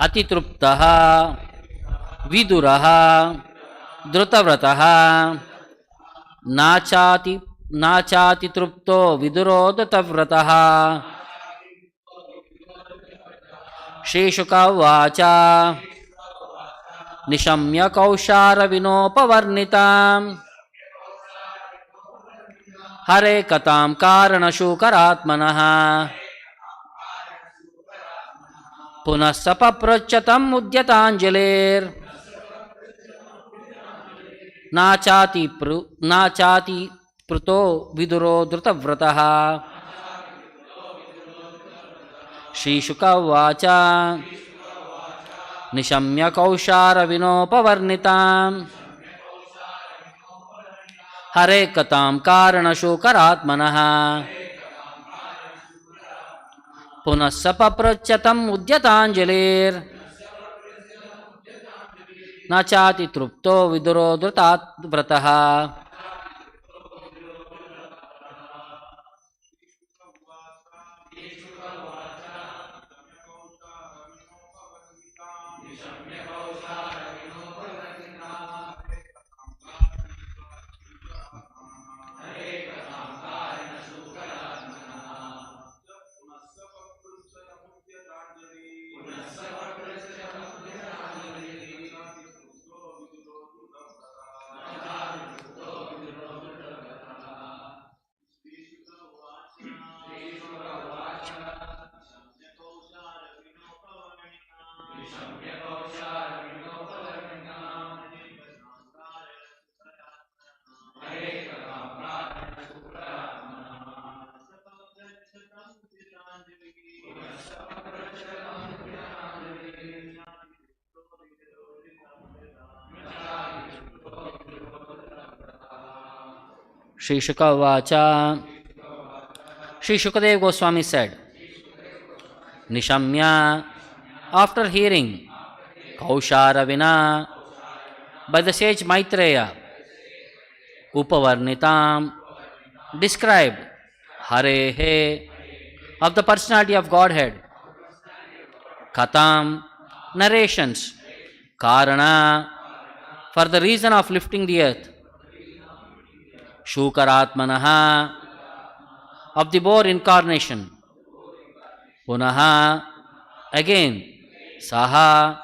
अतितृप्तः विदुरः धृतव्रतः नाचातितृप्तो विदुरो धृतव्रतः। श्रीशुक उवाच निशम्य कौशारविनोपवर्णितां हरे कथां कारणशूकरात्मनः पुनः स पप्रच्छतम् उद्यताञ्जलिर्नाचातिपृतो विदुरो धृतव्रतः। श्रीशुक उवाच निशम्य कौशारविनोपवर्णितां हरे कथां कारणशूकरात्मनः पुनः स पप्रच्छतम् उद्यताञ्जलिर्नाचातितृप्तो विदुरो धृतव्रतः। Shri Śukadeva Shri Śukadeva Gosvāmī said, Nishamya, after hearing Kausharavina by the sage Maitreya, Upavarnitam described Harehe of the personality of Godhead, Katham narrations, Karana for the reason of lifting the earth, Shukaratmanaha of the boar incarnation, Punaha again, Saha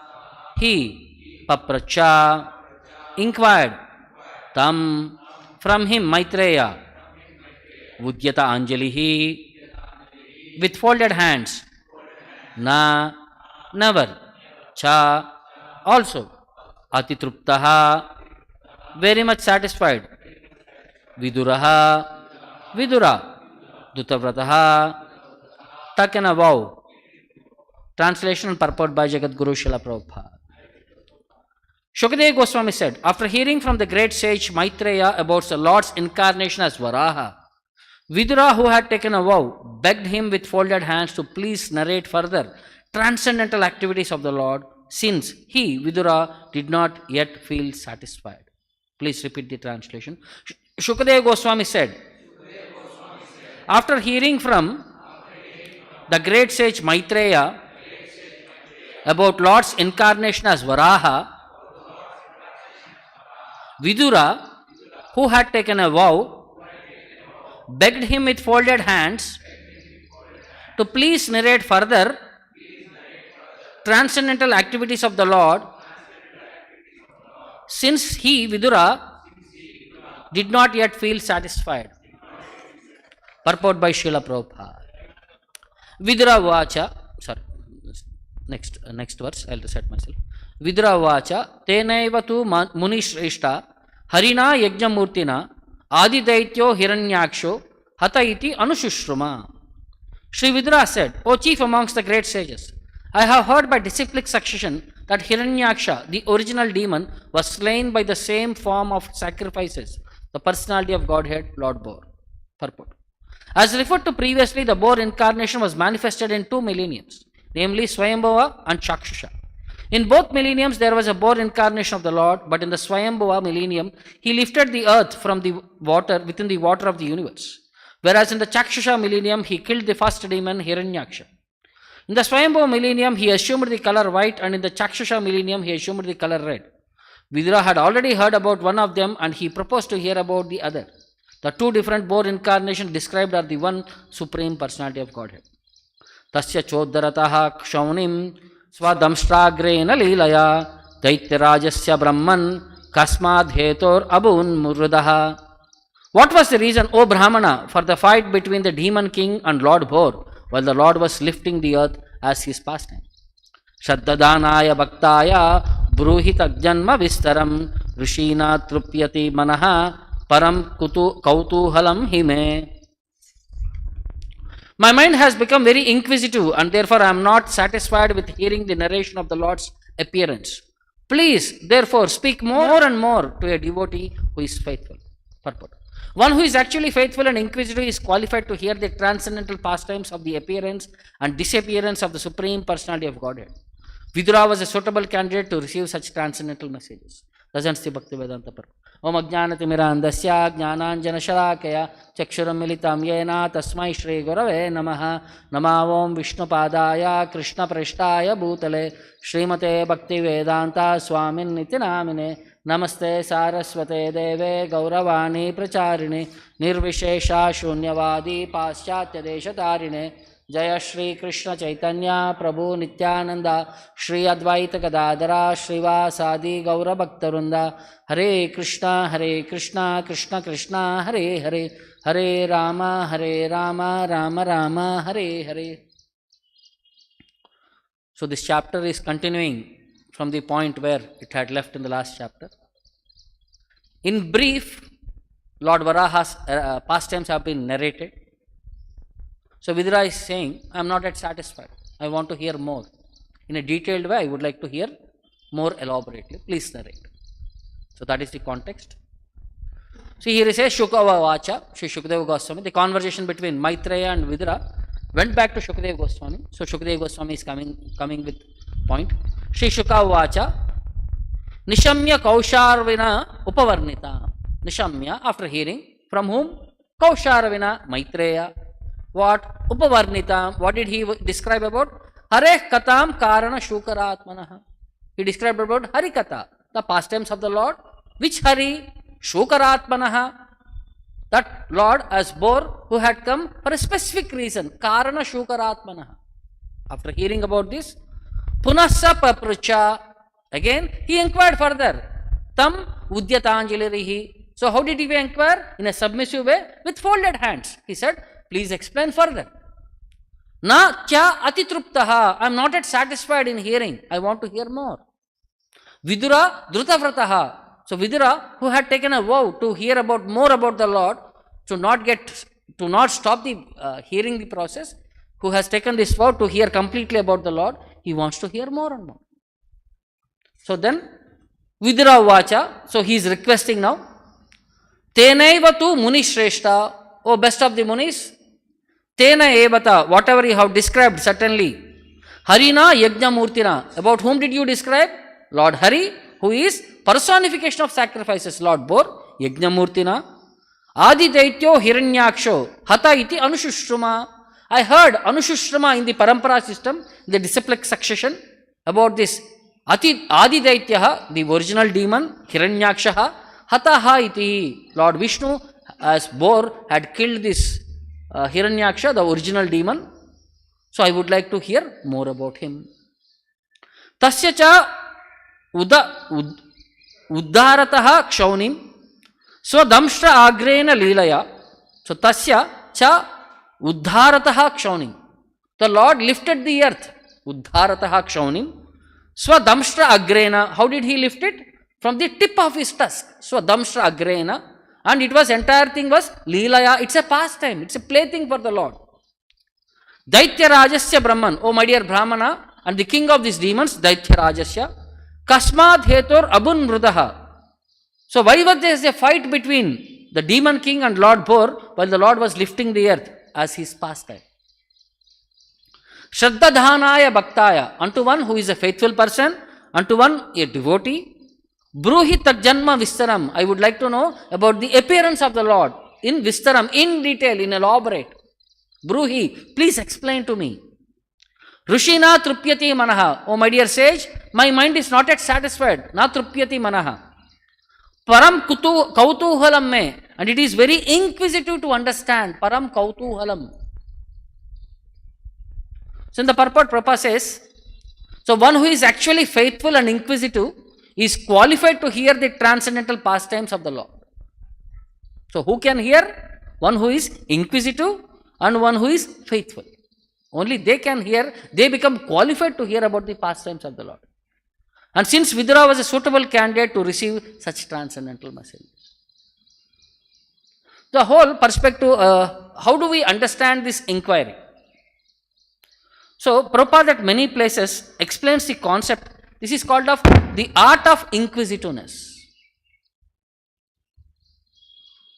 he, Papracha inquired, Tam from him Maitreya, Udyata Anjalihi with folded hands, Na never, Cha also, Atitruptaha very much satisfied, Viduraha Vidura Dhutavrataha taken a vow. Translation and purport by Jagadguru Srila Prabhupada. Śukadeva Gosvāmī said, after hearing from the great sage Maitreya about the Lord's incarnation as Varāha, Vidura, who had taken a vow, begged him with folded hands to please narrate further transcendental activities of the Lord, since he, Vidura, did not yet feel satisfied. Please repeat the translation. Śukadeva Gosvāmī said, after hearing from the great sage Maitreya about Lord's incarnation as Varāha, Vidura, who had taken a vow, begged him with folded hands to please narrate further transcendental activities of the Lord, since he, Vidura, did not yet feel satisfied. Purport by Srila Prabhupada. Vidura vacha, next verse, I'll recite myself. Vidura vacha, tenaiva tu muni shreshta, harina yajnamurtina, adidaityo hiranyaksho, hata iti anushishruma. Sri Vidura said, O chief amongst the great sages, I have heard by disciplic succession that Hiranyaksha, the original demon, was slain by the same form of sacrifices, the personality of Godhead, Lord Boar. Purport. As referred to previously, the boar incarnation was manifested in 2 millenniums, namely Swayambhu and Chakshusha. In both millenniums, there was a boar incarnation of the Lord, but in the Swayambhu millennium, he lifted the earth from the water, within the water of the universe. Whereas in the Chakshusha millennium, he killed the first demon, Hiranyaksha. In the Swayambhu millennium, he assumed the color white, and in the Chakshusha millennium, he assumed the color red. Vidura had already heard about one of them, and he proposed to hear about the other. The two different boar incarnations described are the one Supreme Personality of Godhead. Tasya choddarataha kshaunim swadamshtragrena leelaya daityarajasya brahman kasmad hetor abun murdaha. What was the reason, O Brahmana, for the fight between the demon king and Lord Boar while the Lord was lifting the earth as his pastime? Shraddhadanaya bhaktaya bruhita janma vistaram rishina trupyati manaha param kautuhalam hime. My mind has become very inquisitive, and therefore I am not satisfied with hearing the narration of the Lord's appearance. Please, therefore, speak more and more to a devotee who is faithful. Purport. One who is actually faithful and inquisitive is qualified to hear the transcendental pastimes of the appearance and disappearance of the Supreme Personality of Godhead. Vidura was a suitable candidate to receive such transcendental messages. Darshan Sri Bhakti Vedanta Parva. Om Ajnanatimirandasya Jnananjana Shalakaya Chakshuram Militam Yena Tasmai Shri Gurave Namaha Namavom Vishnu Padaya Krishna Prashtaya Bhutale Srimate Bhakti Vedanta Swamin Nitinamine Namaste Saraswate Deve Gauravani Pracharine Nirvishesha Shunyavadi Paschatya Deshatarine Jaya Shri Krishna Chaitanya Prabhu Nityananda Shri Advaita Gadadara Srivasadi Gaura Bhaktarunda Hare Krishna Krishna Krishna Hare Hare Hare Rama Rama Rama Hare Hare. So this chapter is continuing from the point where it had left in the last chapter. In brief, Lord Varāha's pastimes have been narrated. So Vidura is saying, I am not yet satisfied. I want to hear more. In a detailed way, I would like to hear more elaborately. Please narrate. So that is the context. See, here it says Śukadeva Vacha, Shri Śukadeva Gosvāmī. The conversation between Maitreya and Vidura went back to Śukadeva Gosvāmī. So Śukadeva Gosvāmī is coming with point. Shri Śukadeva Vacha Nishamya Kausharvina Upavarnita. Nishamya, after hearing, from whom? Kausharvina, Maitreya. What? Upavarnita. What did he describe about? Hare Katam Karana Shukaratmanaha. He described about Hari Katha, the pastimes of the Lord. Which Hari? Shukaratmanaha. That Lord as Boar who had come for a specific reason. Karana Shukaratmanaha. After hearing about this, Punasa Papracha. Again, he inquired further. Tam Udyatanjalirihi. So how did he inquire? In a submissive way, with folded hands. He said, please explain further. Na kya atitruptaha. I am not yet satisfied in hearing. I want to hear more. Vidura drutavrataha. So Vidura, who had taken a vow to hear about more about the Lord, to not stop the hearing the process, who has taken this vow to hear completely about the Lord, he wants to hear more and more. So then, Vidura Vacha, so he is requesting now, Tenaiva tu Muni Shrestha, O best of the Munis, Tena Evata, whatever you have described, certainly. Harina Yajna Murtina, about whom did you describe? Lord Hari, who is personification of sacrifices, Lord Boar, Yajna Murtina. Adi Daityo Hiranyaksho, Hata iti Anushushtruma. I heard Anushushtruma in the Parampara system, the disciplic succession, about this Adi Daityaha, the original demon, Hiranyakshaha, Hataha iti. Lord Vishnu as Boar had killed this Hiranyaksha, the original demon. So I would like to hear more about him. Tasya cha uddharataha kshaunim swadamshra agrena leelaya. So tasya cha uddharataha kshaunim. The Lord lifted the earth. Uddharataha kshaunim swadamshra agrena. How did he lift it? From the tip of his tusk. Swadamshra agrena. And it was, entire thing was Leelaya. It's a pastime. It's a plaything for the Lord. Daitya Rajasya Brahman. Oh my dear Brahmana, and the king of these demons, Daitya Rajasya. Kasmad Hetor Abun Mrudaha. So why was there a fight between the demon king and Lord Boar while the Lord was lifting the earth as his pastime? Shraddhadhanaya Bhaktaya. Unto one who is a faithful person, unto one a devotee. Bruhi Janma Vistaram. I would like to know about the appearance of the Lord in Vistaram, in detail, in elaborate. Bruhi, please explain to me. Rushina trupyati manaha. Oh my dear sage, my mind is not yet satisfied. Na trupyati manaha. Param kautuhalam me. And it is very inquisitive to understand. Param kautuhalam. So in the purport, Prabhupada says, so one who is actually faithful and inquisitive is qualified to hear the transcendental pastimes of the Lord. So who can hear? One who is inquisitive and one who is faithful. Only they can hear, they become qualified to hear about the pastimes of the Lord. And since Vidura was a suitable candidate to receive such transcendental messages. The whole perspective, how do we understand this inquiry? So, Prabhupada at many places explains the concept. This is called of the art of inquisitiveness.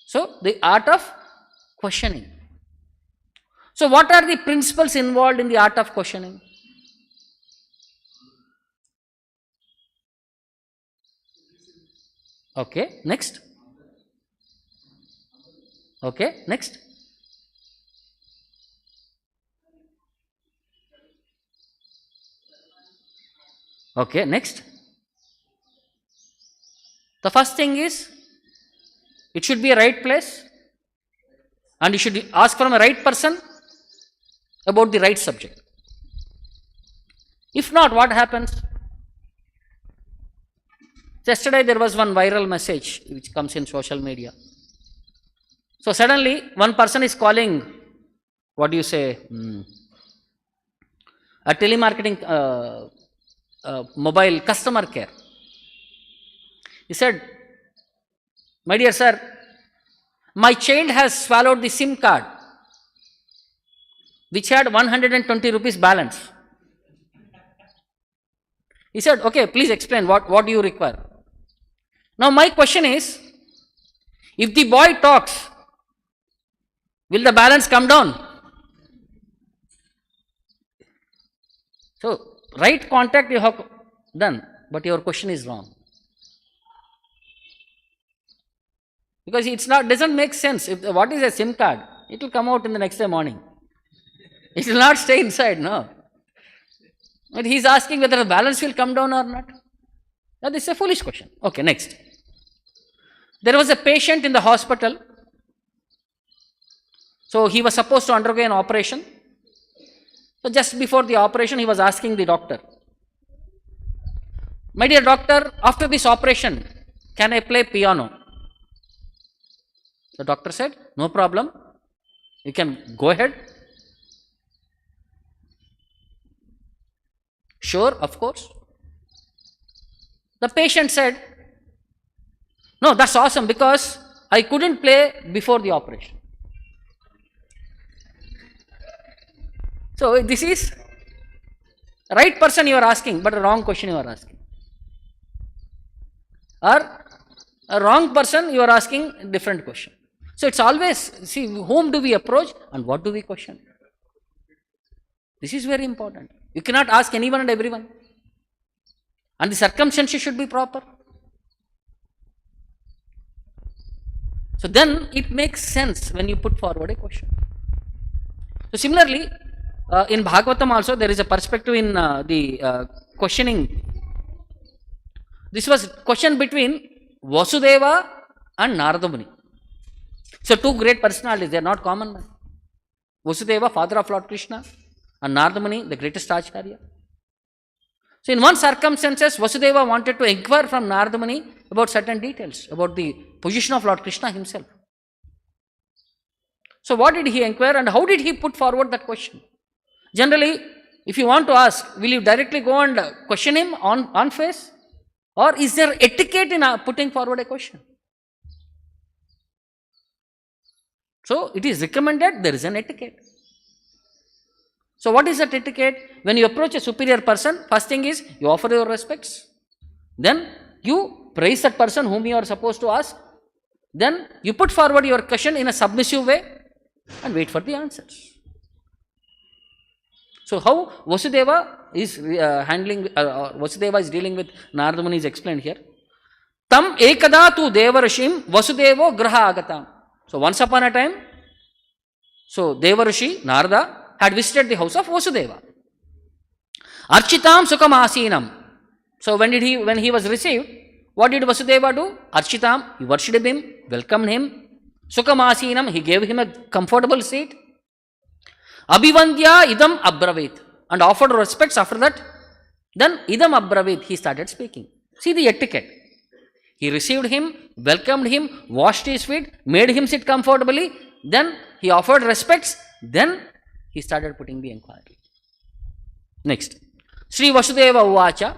So, the art of questioning. So, what are the principles involved in the art of questioning? Okay, next. Okay, next. Okay, next. The first thing is, it should be a right place and you should ask from a right person about the right subject. If not, what happens? Yesterday there was one viral message which comes in social media. So suddenly one person is calling, what do you say, a telemarketing mobile customer care. He said, my dear sir, my child has swallowed the SIM card which had 120 rupees balance. He said, okay, please explain what do you require. Now my question is, if the boy talks, will the balance come down? So, right contact you have done, but your question is wrong. Because it's not, doesn't make sense. If, what is a SIM card? It will come out in the next day morning. It will not stay inside, no. But he is asking whether the balance will come down or not. Now this is a foolish question. Okay, next. There was a patient in the hospital. So he was supposed to undergo an operation. So just before the operation, he was asking the doctor, my dear doctor, after this operation, can I play piano? The doctor said, no problem, you can go ahead. Sure, of course. The patient said, no, that's awesome because I couldn't play before the operation. So this is right person you are asking, but a wrong question you are asking. Or a wrong person you are asking a different question. So it's always, see, whom do we approach and what do we question? This is very important. You cannot ask anyone and everyone. And the circumstances should be proper. So then it makes sense when you put forward a question. So similarly, in Bhagavatam also there is a perspective in the questioning. This was question between Vasudeva and Narada Muni. So two great personalities, they are not common. Vasudeva, father of Lord Krishna, and Narada Muni, the greatest Acharya. So in one circumstances, Vasudeva wanted to inquire from Narada Muni about certain details, about the position of Lord Krishna himself. So what did he inquire and how did he put forward that question? Generally, if you want to ask, will you directly go and question him on face? Or is there etiquette in putting forward a question? So it is recommended, there is an etiquette. So what is that etiquette? When you approach a superior person, first thing is you offer your respects. Then you praise that person whom you are supposed to ask. Then you put forward your question in a submissive way and wait for the answers. So how Vasudeva is Vasudeva is dealing with Narada Muni is explained here. Tam ekada tu devarashim Vasudevo graha agatam. So once upon a time, so Devarishi, Narada, had visited the house of Vasudeva. Architam Sukamasinam. So when he was received, what did Vasudeva do? Architam, he worshipped him, welcomed him. Sukamasinam, he gave him a comfortable seat. Abhivandya idam abravit, and offered respects after that. Then idam abravit, he started speaking. See the etiquette. He received him, welcomed him, washed his feet, made him sit comfortably. Then he offered respects. Then he started putting the inquiry. Next. Sri Vasudeva Uvacha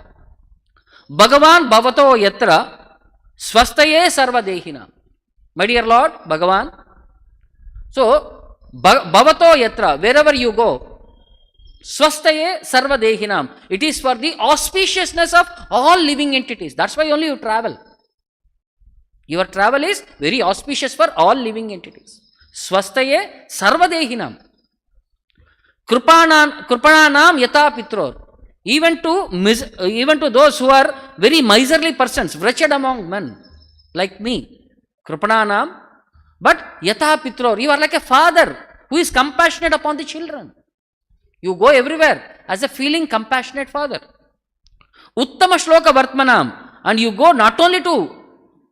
Bhagavan Bhavato Yatra Swastaye Sarvadehina. My dear Lord, Bhagavan. So, Bhavato Yatra, wherever you go, Swastaye Sarvadehinam. It is for the auspiciousness of all living entities. That's why only you travel. Your travel is very auspicious for all living entities. Swastaye Sarvadehinam. Krupananam Yata Pitror. Even to those who are very miserly persons, wretched among men, like me. Krupananam. But Yata Pitror, you are like a father who is compassionate upon the children. You go everywhere as a feeling compassionate father. Uttama Shloka Vartmanam. And you go not only to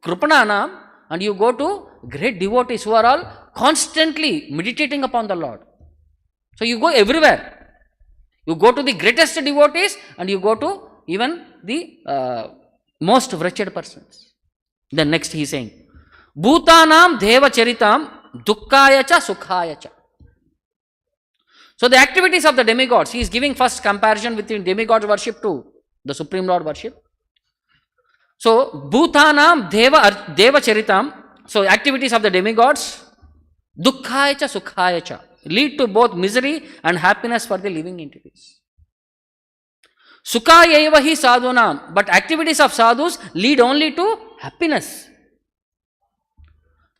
Krupananam, and you go to great devotees who are all constantly meditating upon the Lord. So you go everywhere. You go to the greatest devotees and you go to even the most wretched persons. Then next he is saying, Bhutanam Deva Charitam Dukkaya cha Sukhaya cha. So the activities of the demigods, he is giving first comparison between demigod worship to the Supreme Lord worship. So Bhutanam Deva Charitam, so activities of the demigods, Dukkaya cha Sukhaya cha, lead to both misery and happiness for the living entities. Sukhaya eva hi sadhunam, but activities of sadhus lead only to happiness.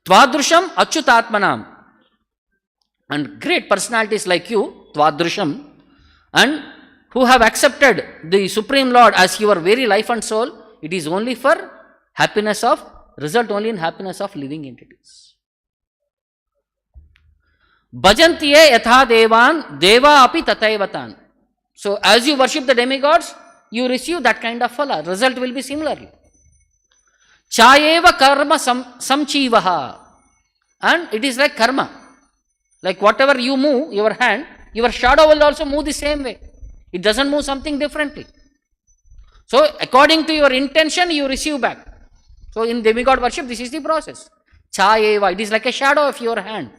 Tvadrusham achyutatmanam, and great personalities like you, Tvadrusham, and who have accepted the Supreme Lord as your very life and soul, it is only for happiness of, result only in happiness of living entities. Bhajantiye yatha devan deva api tataivatan. So as you worship the demigods, you receive that kind of phala. Result will be similarly. Chayeva karma samchivaha. And it is like karma. Like whatever you move, your hand, your shadow will also move the same way. It doesn't move something differently. So according to your intention, you receive back. So in demigod worship, this is the process. Chayeva, it is like a shadow of your hand.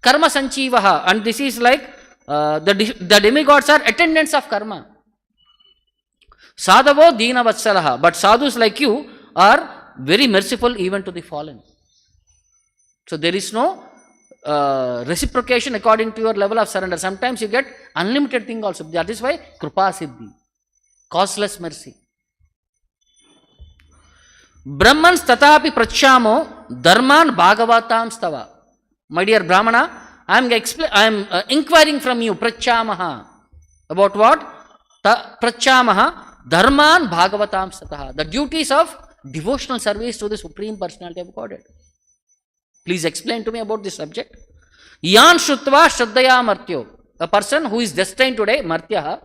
Karma sanchivaha, and this is like the demigods are attendants of karma. Sadhavo dina vatsalaha, but sadhus like you are very merciful even to the fallen. So there is no reciprocation according to your level of surrender. Sometimes you get unlimited thing also. That is why Krupa Siddhi, causeless mercy. Brahmans tatapi prachamo dharman bhagavatam stava. My dear Brahmana, I am inquiring from you, prachamaha. About what? Prachamaha dharman bhagavatam stataha. The duties of devotional service to the Supreme Personality of Godhead. Please explain to me about this subject. Yan shrutva shraddaya martyo. A person who is destined today, martyaha,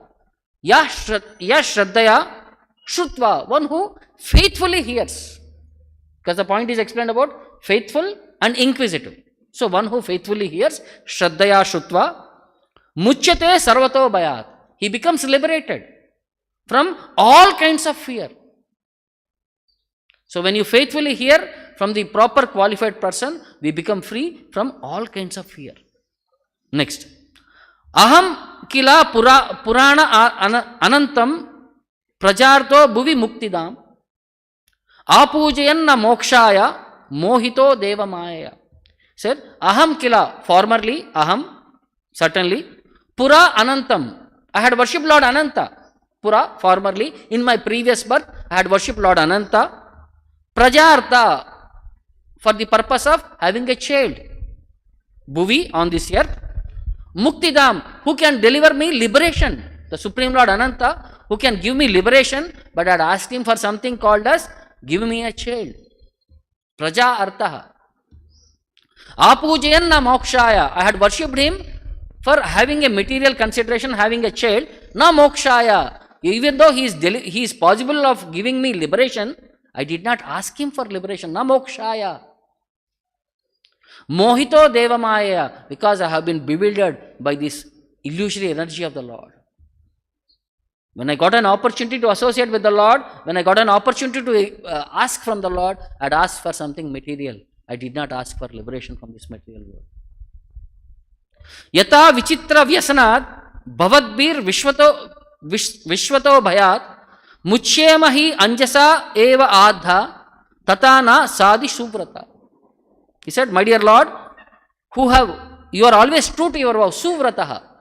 ya shraddaya shrutva, one who faithfully hears. Because the point is explained about faithful and inquisitive. So one who faithfully hears, shraddaya shrutva, muchyate sarvato bhayat. He becomes liberated from all kinds of fear. So when you faithfully hear from the proper qualified person, we become free from all kinds of fear. Next. Aham kila purana anantam prajarto bhuvi muktidam apujayanna mokshaya mohito deva maya. Said, aham kila, formerly, aham, certainly, pura anantam, I had worshipped Lord Ananta. Pura, formerly, in my previous birth, I had worshipped Lord Ananta. Prajarta, for the purpose of having a child. Bhuvi, on this earth. Muktidam, who can deliver me liberation. The Supreme Lord Ananta, who can give me liberation, but I had asked him for something called as, give me a child. Praja artaha. Apujayanna mokshaya, I had worshipped him for having a material consideration, having a child, Na mokshaya. Even though he is possible of giving me liberation, I did not ask him for liberation. Na mokshaya. Mohito devamaya. Because I have been bewildered by this illusory energy of the Lord. When I got an opportunity to associate with the Lord, when I got an opportunity to ask from the Lord, I had asked for something material. I did not ask for liberation from this material world. Yata vichitra vyasanat bhavadbir vishvato bhayat muchyemahi anjasa eva adha tatana sadi suvrata. He said, my dear Lord, you are always true to your vow, suvrataha.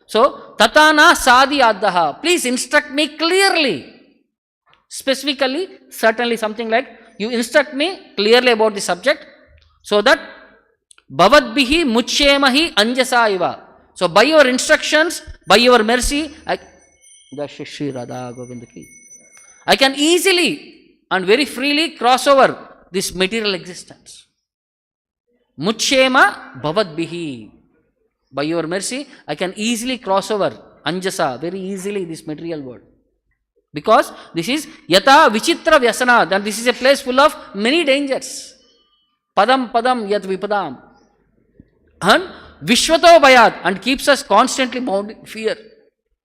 So, tatana sadi addaha. Please instruct me clearly. Specifically, certainly something like, you instruct me clearly about the subject, so that bhavadbihi muchyemahi anjasa iva. So, by your instructions, by your mercy, I can easily and very freely cross over this material existence. Muchyema bhavadbihi. By your mercy, I can easily cross over anjasa, very easily, this material world. Because this is yata vichitra vyasana, and this is a place full of many dangers. Padam padam yat vipadam. And vishvato bhayat, and keeps us constantly bound in fear.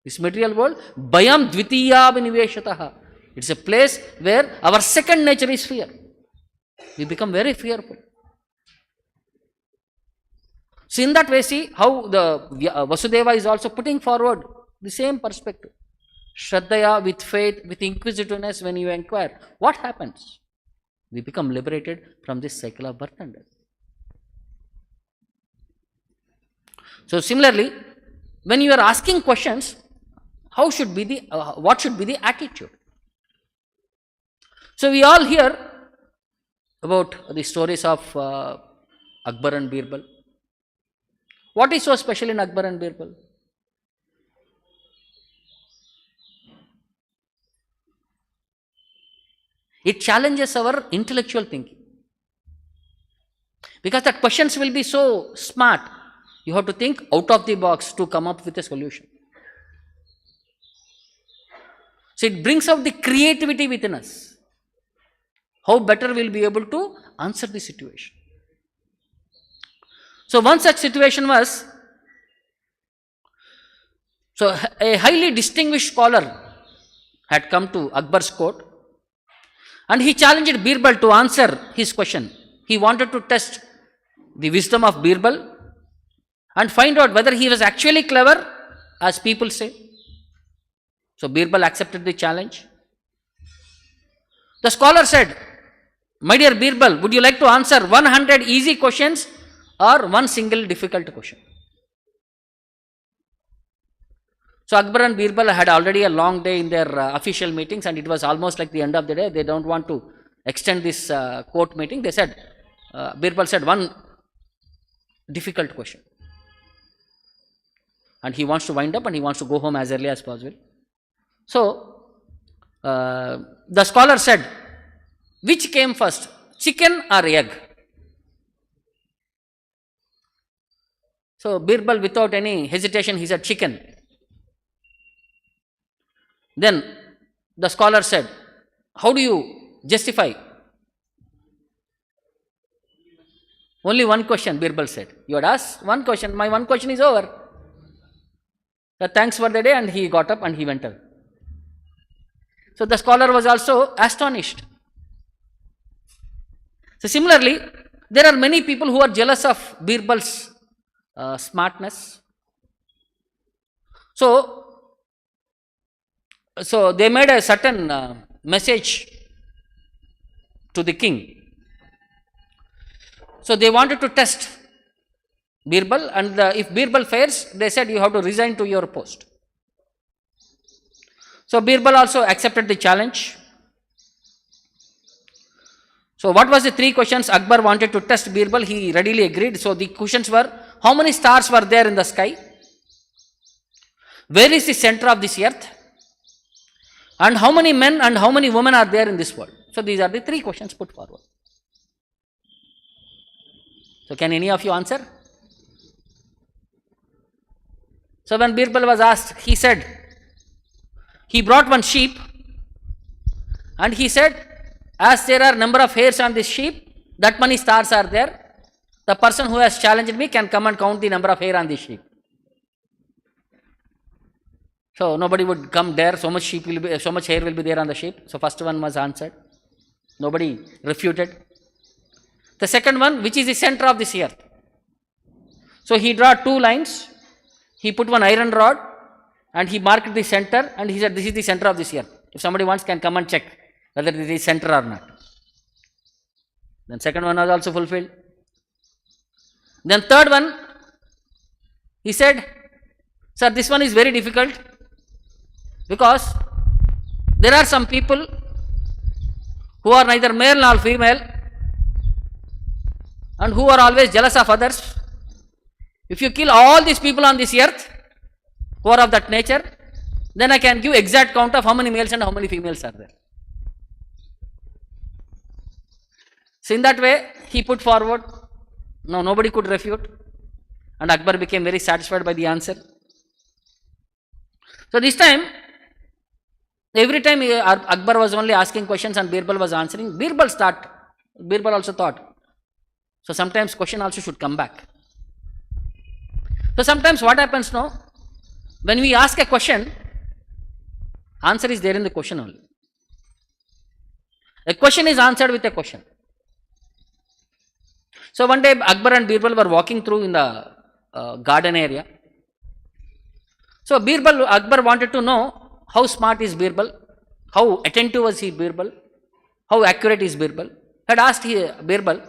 This material world, bhayam dvitiya viniveshataha. It's a place where our second nature is fear. We become very fearful. So in that way, see how the Vasudeva is also putting forward the same perspective. Shraddhaya, with faith, with inquisitiveness, when you inquire, what happens? We become liberated from this cycle of birth and death. So similarly, when you are asking questions, what should be the attitude? So we all hear about the stories of Akbar and Birbal. What is so special in Akbar and Birbal? It challenges our intellectual thinking. Because the questions will be so smart. You have to think out of the box to come up with a solution. So it brings out the creativity within us. How better we'll be able to answer the situation. So one such situation was, so a highly distinguished scholar had come to Akbar's court, and he challenged Birbal to answer his question. He wanted to test the wisdom of Birbal and find out whether he was actually clever, as people say. So Birbal accepted the challenge. The scholar said, my dear Birbal, would you like to answer 100 easy questions or one single difficult question? So Akbar and Birbal had already a long day in their official meetings, and it was almost like the end of the day. They don't want to extend this court meeting. They said, Birbal said, one difficult question. And he wants to wind up and he wants to go home as early as possible. So the scholar said, which came first, chicken or egg? So Birbal, without any hesitation, he said chicken. Then the scholar said, how do you justify? Only one question, Birbal said. You had asked one question, my one question is over. So thanks for the day, and he got up and he went out. So the scholar was also astonished. So similarly, there are many people who are jealous of Birbal's smartness. So they made a certain message to the king. So they wanted to test Birbal, and if Birbal fails, they said you have to resign to your post. So Birbal also accepted the challenge. So what was the three questions Akbar wanted to test Birbal? He readily agreed. So the questions were, how many stars were there in the sky? Where is the center of this earth? And how many men and how many women are there in this world? So these are the three questions put forward. So can any of you answer? So when Birbal was asked, he said, he brought one sheep and he said, as there are number of hairs on this sheep, that many stars are there. The person who has challenged me can come and count the number of hair on this sheep. So nobody would come there, so much hair will be there on the sheep. So first one was answered. Nobody refuted. The second one, which is the center of this earth. So he drew two lines. He put one iron rod and he marked the center and he said, this is the center of this earth. If somebody wants, can come and check whether it is center or not. Then second one was also fulfilled. Then third one, he said, sir, this one is very difficult because there are some people who are neither male nor female and who are always jealous of others. If you kill all these people on this earth who are of that nature, then I can give exact count of how many males and how many females are there. So in that way, he put forward. No, nobody could refute. And Akbar became very satisfied by the answer. So this time, every time Akbar was only asking questions and Birbal was answering, Birbal also thought. So sometimes question also should come back. So sometimes what happens now, when we ask a question, answer is there in the question only. A question is answered with a question. So one day Akbar and Birbal were walking through in the garden area. So Akbar wanted to know how smart is Birbal, how attentive was he Birbal, how accurate is Birbal. Had asked Birbal,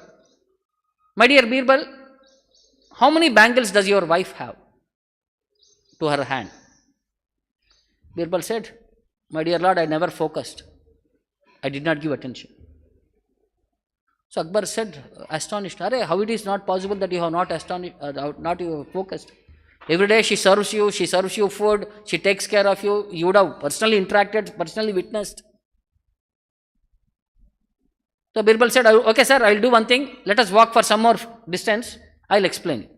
my dear Birbal, how many bangles does your wife have to her hand? Birbal said, my dear Lord, I never focused. I did not give attention. So Akbar said, astonished, how it is not possible that you have not focused? Every day she serves you food, she takes care of you, you would have personally interacted, personally witnessed. So Birbal said, okay sir, I will do one thing, let us walk for some more distance, I will explain.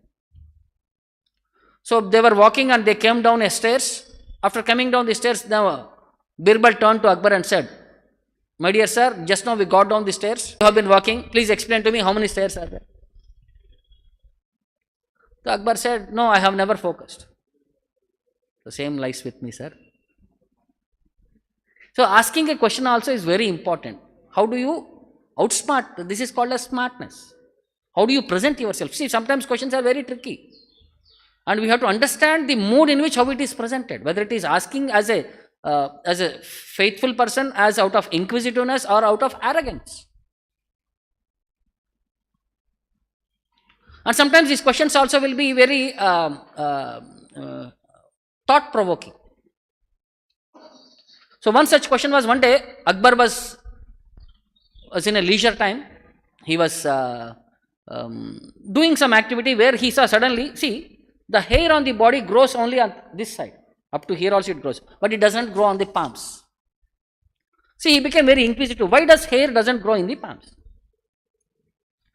So they were walking and they came down a stairs. After coming down the stairs, now Birbal turned to Akbar and said, my dear sir, just now we got down the stairs, you have been walking, please explain to me how many stairs are there. So Akbar said, no, I have never focused. The same lies with me, sir. So asking a question also is very important. How do you outsmart? This is called as smartness. How do you present yourself? See, sometimes questions are very tricky. And we have to understand the mood in which how it is presented. Whether it is asking as a faithful person, as out of inquisitiveness or out of arrogance. And sometimes these questions also will be very thought-provoking. So one such question was, one day Akbar was in a leisure time. He was doing some activity where he saw suddenly, see, the hair on the body grows only on this side. Up to here also it grows. But it doesn't grow on the palms. See, he became very inquisitive. Why does hair doesn't grow in the palms?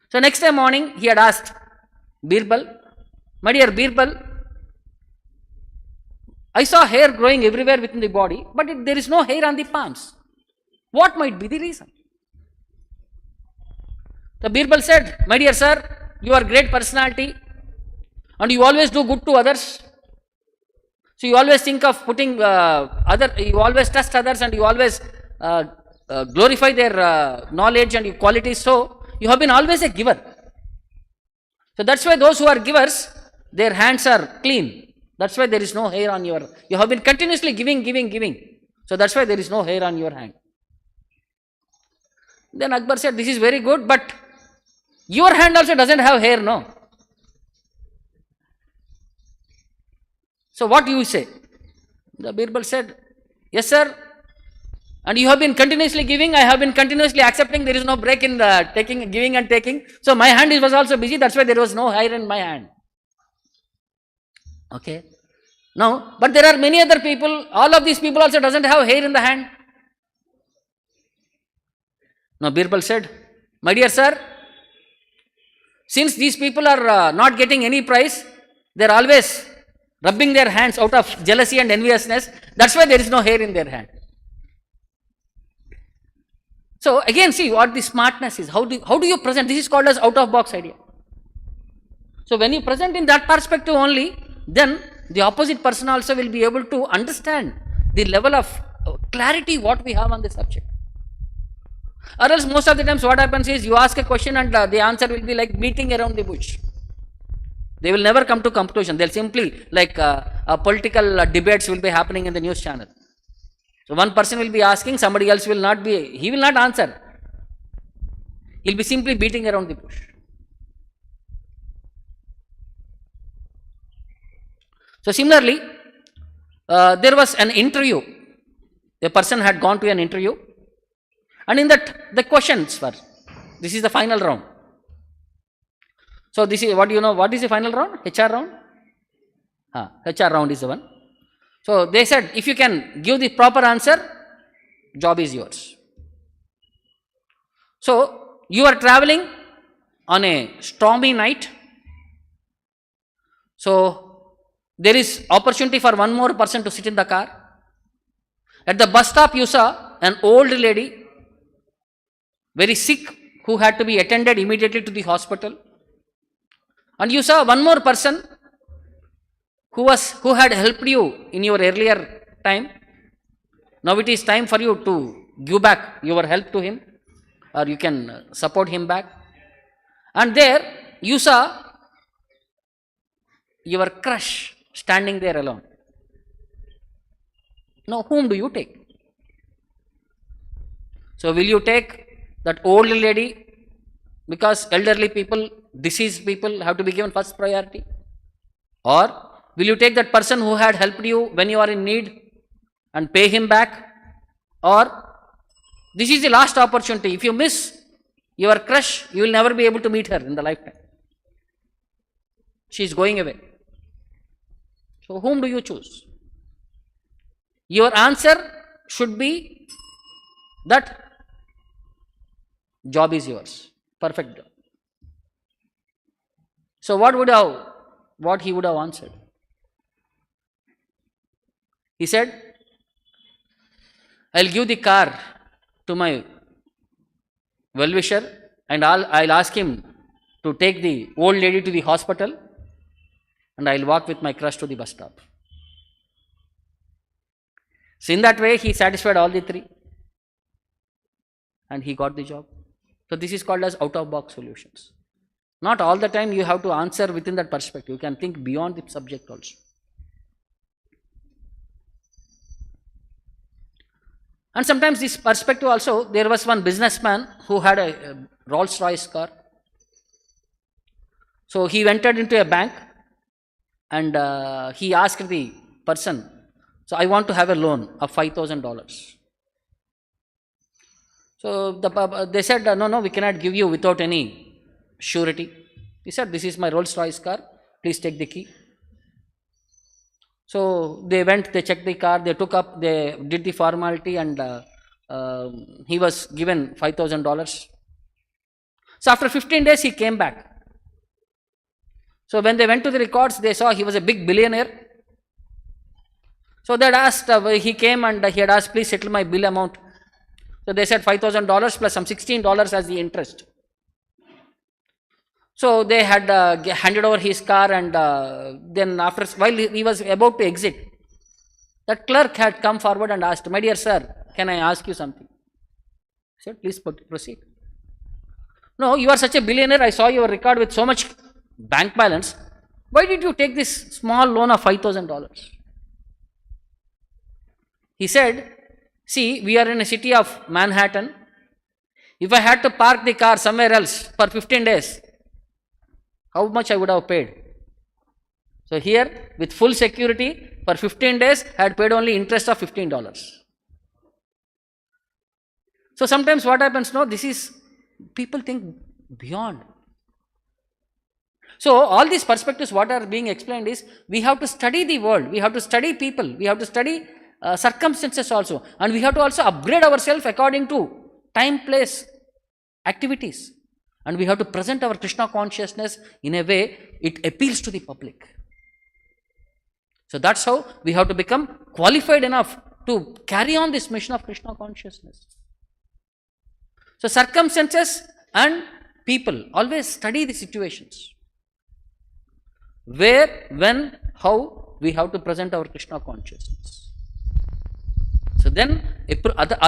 So next day morning, he had asked Birbal, my dear Birbal, I saw hair growing everywhere within the body, but there is no hair on the palms. What might be the reason? The Birbal said, my dear sir, you are great personality and you always do good to others. So you always think of putting you always trust others and you always glorify their knowledge and qualities. So you have been always a giver. So that's why those who are givers, their hands are clean. That's why there is no hair on you have been continuously giving. So that's why there is no hair on your hand. Then Akbar said, this is very good, but your hand also doesn't have hair, no? So what do you say? The Birbal said, yes sir, and you have been continuously giving, I have been continuously accepting, there is no break in the giving and taking. So my hand was also busy, that's why there was no hair in my hand. Okay. Now, but there are many other people, all of these people also doesn't have hair in the hand. Now Birbal said, my dear sir, since these people are not getting any prize, they are always rubbing their hands out of jealousy and enviousness. That's why there is no hair in their hand. So again, see what the smartness is. How do you present? This is called as out of box idea. So when you present in that perspective only, then the opposite person also will be able to understand the level of clarity what we have on the subject. Or else most of the times what happens is you ask a question and the answer will be like beating around the bush. They will never come to conclusion. They'll simply like political debates will be happening in the news channel. So one person will be asking, somebody else will not be, he will not answer. He'll be simply beating around the bush. So similarly, there was an interview. A person had gone to an interview, and in that the questions were, this is the final round. So this is what what is the final round? HR round? HR round is the one. So they said, if you can give the proper answer, job is yours. So you are traveling on a stormy night. So there is opportunity for one more person to sit in the car. At the bus stop you saw an old lady, very sick, who had to be attended immediately to the hospital. And you saw one more person who had helped you in your earlier time. Now it is time for you to give back your help to him, or you can support him back. And there you saw your crush standing there alone. Now whom do you take? So will you take that old lady, because elderly people, deceased people have to be given first priority? Or will you take that person who had helped you when you are in need and pay him back? Or this is the last opportunity. If you miss your crush, you will never be able to meet her in the lifetime. She is going away. So whom do you choose? Your answer should be that job is yours. Perfect job. So what he would have answered? He said, I'll give the car to my well-wisher and I'll ask him to take the old lady to the hospital, and I'll walk with my crush to the bus stop. So in that way he satisfied all the three and he got the job. So this is called as out of box solutions. Not all the time you have to answer within that perspective. You can think beyond the subject also. And sometimes this perspective also, there was one businessman who had a Rolls Royce car. So he entered into a bank and he asked the person, so I want to have a loan of $5,000. So they said, no, we cannot give you without any surety. He said, this is my Rolls Royce car, please take the key. So they went, they checked the car, they did the formality, and he was given $5,000. So after 15 days he came back. So when they went to the records, they saw he was a big billionaire. So they had asked, he came and he had asked, please settle my bill amount. So they said $5,000 plus some $16 as the interest. So they had handed over his car, and then after, while he was about to exit, that clerk had come forward and asked, my dear sir, can I ask you something? He said, please proceed. No, you are such a billionaire, I saw your record with so much bank balance. Why did you take this small loan of $5,000? He said, see, we are in a city of Manhattan. If I had to park the car somewhere else for 15 days, how much I would have paid? So here, with full security, for 15 days, I had paid only interest of $15. So sometimes what happens, people think beyond. So all these perspectives, what are being explained is, we have to study the world, we have to study people, we have to study circumstances also, and we have to also upgrade ourselves according to time, place, activities, and we have to present our Krishna consciousness in a way it appeals to the public. So that's how we have to become qualified enough to carry on this mission of Krishna consciousness. So circumstances and people, always study the situations. Where, when, how we have to present our Krishna consciousness. So then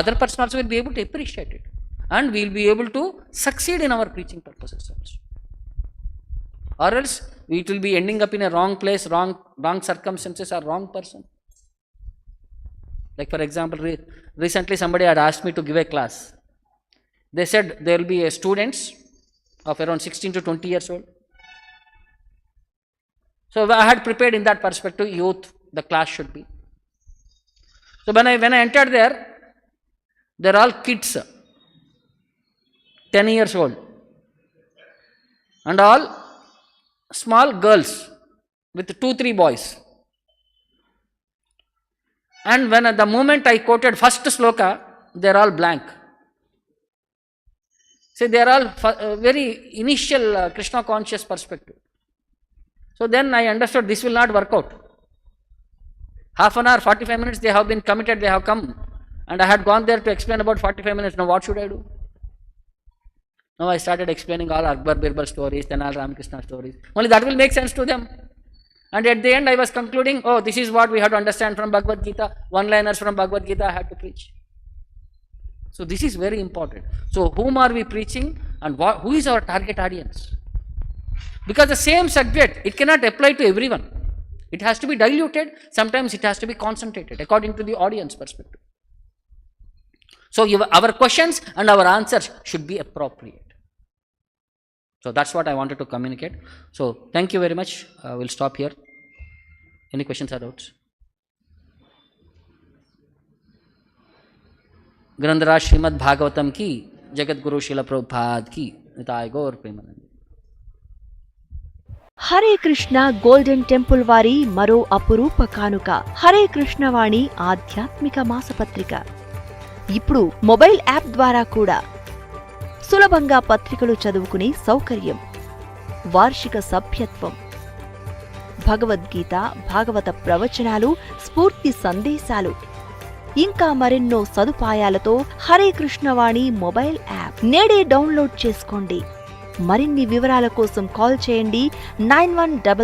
other person also will be able to appreciate it. And we will be able to succeed in our preaching purposes also. Or else it will be ending up in a wrong place, wrong circumstances or wrong person. Like for example, recently somebody had asked me to give a class. They said there will be students of around 16 to 20 years old. So I had prepared in that perspective, youth, the class should be. So when I entered there, they're all kids, 10 years old, and all small girls with 2-3 boys. And when at the moment I quoted first sloka, they're all blank. See, they are all very initial Krishna conscious perspective. So then I understood this will not work out. Half an hour, 45 minutes, they have been committed, they have come. And I had gone there to explain about 45 minutes. Now what should I do? Now I started explaining all Akbar Birbal stories, then all Ramakrishna stories. Only that will make sense to them. And at the end I was concluding, oh, this is what we have to understand from Bhagavad Gita. One-liners from Bhagavad Gita I had to preach. So this is very important. So whom are we preaching and who is our target audience? Because the same subject, it cannot apply to everyone. It has to be diluted. Sometimes it has to be concentrated according to the audience perspective. So our questions and our answers should be appropriate. So that's what I wanted to communicate. So thank you very much. We'll stop here. Any questions or doubts? ग्रंथराज Shrimad Bhagavatam की, जगत गुरु श्रील प्रभुपाद की, निताय गौर Premanand. Hare Krishna golden temple వారి మరో అపురూప కానుక హరే కృష్ణవాణి ఆధ్యాత్మిక మాసపత్రిక. ఇప్పుడు mobile app ద్వారా కూడా సులభంగా పత్రికలు చదువుకునే సౌకర్యం, వార్షిక సభ్యత్వం, భగవద్గీత, భాగవత ప్రవచనాలు, స్ఫూర్తి సందేశాలు, ఇంకా మరెన్నో సదుపాయాలతో హరే కృష్ణవాణి మొబైల్ యాప్ నేడే డౌన్లోడ్ చేసుకోండి. మరిన్ని వివరాల కోసం కాల్ చేయండి 91